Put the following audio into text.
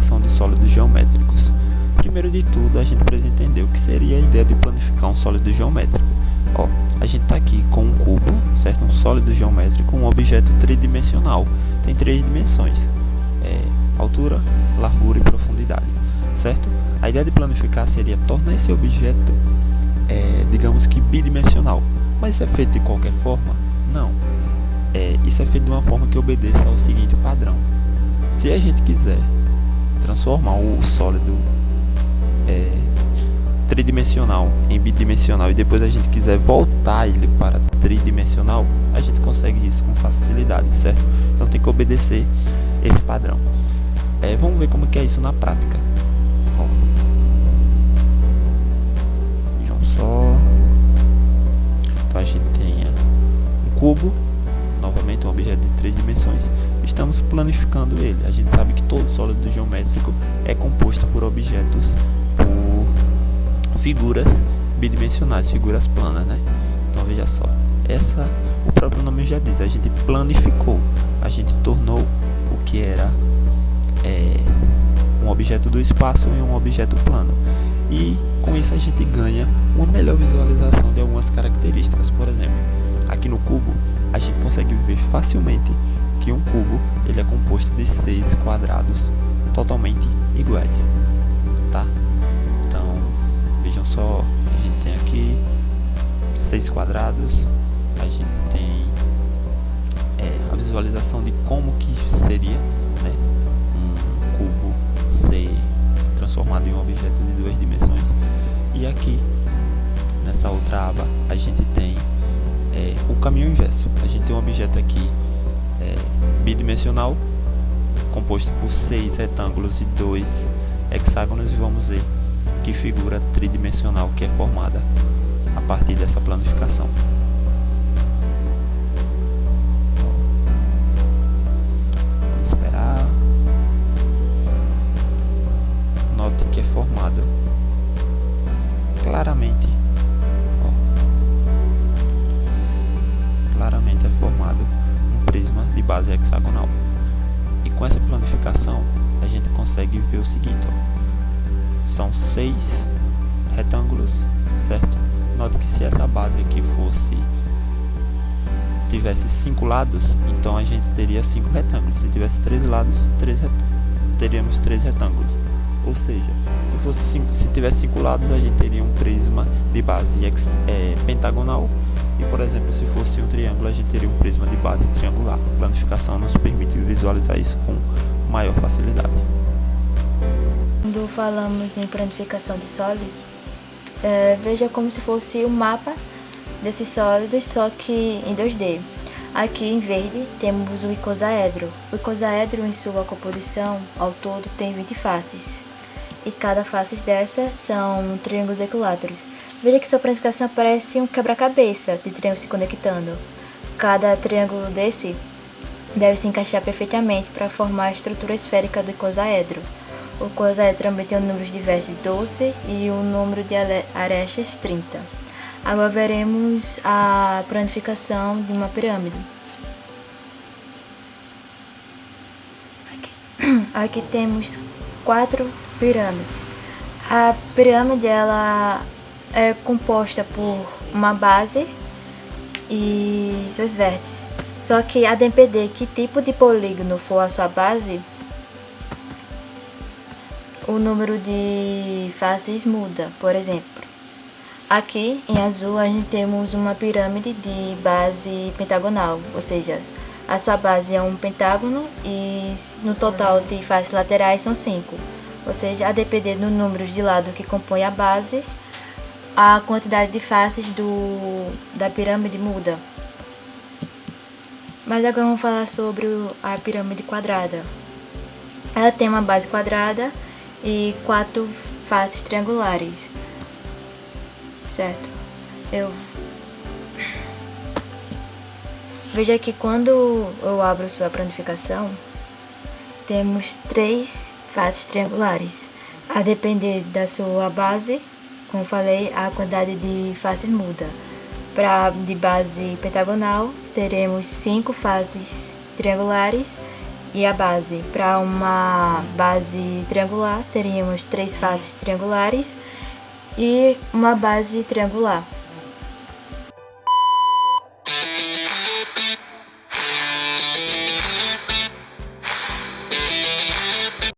planificação de sólidos geométricos. Primeiro de tudo, a gente precisa entender o que seria a ideia de planificar um sólido geométrico. A gente está aqui com um cubo, certo? Um sólido geométrico, um objeto tridimensional. Tem 3 dimensões: altura, largura e profundidade, certo? A ideia de planificar seria tornar esse objeto, digamos que bidimensional. Mas isso é feito de qualquer forma? Não. Isso é feito de uma forma que obedeça ao seguinte padrão. Se a gente quiser transformar o sólido tridimensional em bidimensional e depois a gente quiser voltar ele para tridimensional, a gente consegue isso com facilidade, certo? Então tem que obedecer esse padrão. Vamos ver como que é isso na prática. Vejam só. Então a gente tem um cubo, novamente um objeto de 3 dimensões. Estamos planificando ele. A gente sabe que todo sólido geométrico é composto por objetos, por figuras bidimensionais, figuras planas, né? Então veja só, o próprio nome já diz, a gente planificou, a gente tornou o que era um objeto do espaço em um objeto plano, e com isso a gente ganha uma melhor visualização de algumas características. Por exemplo, aqui no cubo a gente consegue ver facilmente que um cubo ele é composto de 6 quadrados totalmente iguais, tá? Então vejam só, a gente tem aqui 6 quadrados, a gente tem a visualização de como que seria, né, um cubo ser transformado em um objeto de 2 dimensões. E aqui nessa outra aba a gente tem o caminho inverso. A gente tem um objeto aqui bidimensional, composto por 6 retângulos e 2 hexágonos, e vamos ver que figura tridimensional que é formada a partir dessa planificação. Vamos esperar. Note que é formado claramente, claramente é formado um prisma de base hexagonal. E com essa planificação a gente consegue ver o seguinte, são 6 retângulos, certo? Note que se essa base aqui tivesse 5 lados, então a gente teria 5 retângulos. Se tivesse 3 lados, teríamos 3 retângulos. Ou seja, se tivesse 5 lados, a gente teria um prisma de base pentagonal. E, por exemplo, se fosse um triângulo, a gente teria um prisma de base triangular. A planificação nos permite visualizar isso com maior facilidade. Quando falamos em planificação de sólidos, veja como se fosse um mapa desses sólidos, só que em 2D. Aqui em verde temos o icosaedro. O icosaedro, em sua composição, ao todo tem 20 faces. E cada face dessa são triângulos equiláteros. Veja que sua planificação parece um quebra-cabeça de triângulos se conectando. Cada triângulo desse deve se encaixar perfeitamente para formar a estrutura esférica do icosaedro. O icosaedro também tem um número de vértices 12 e um número de arestas 30. Agora veremos a planificação de uma pirâmide. Aqui temos 4 pirâmides. A pirâmide ela é composta por uma base e seus vértices. Só que a depender que tipo de polígono for a sua base, o número de faces muda. Por exemplo, aqui em azul a gente temos uma pirâmide de base pentagonal, ou seja, a sua base é um pentágono e no total de faces laterais são 5. Ou seja, a depender do número de lado que compõe a base, a quantidade de faces da pirâmide muda. Mas agora vamos falar sobre a pirâmide quadrada. Ela tem uma base quadrada e 4 faces triangulares, certo? Veja que quando eu abro sua planificação, temos 3 faces triangulares. A depender da sua base, como falei, a quantidade de faces muda. De base pentagonal, teremos 5 faces triangulares e a base. Para uma base triangular, teríamos 3 faces triangulares e uma base triangular.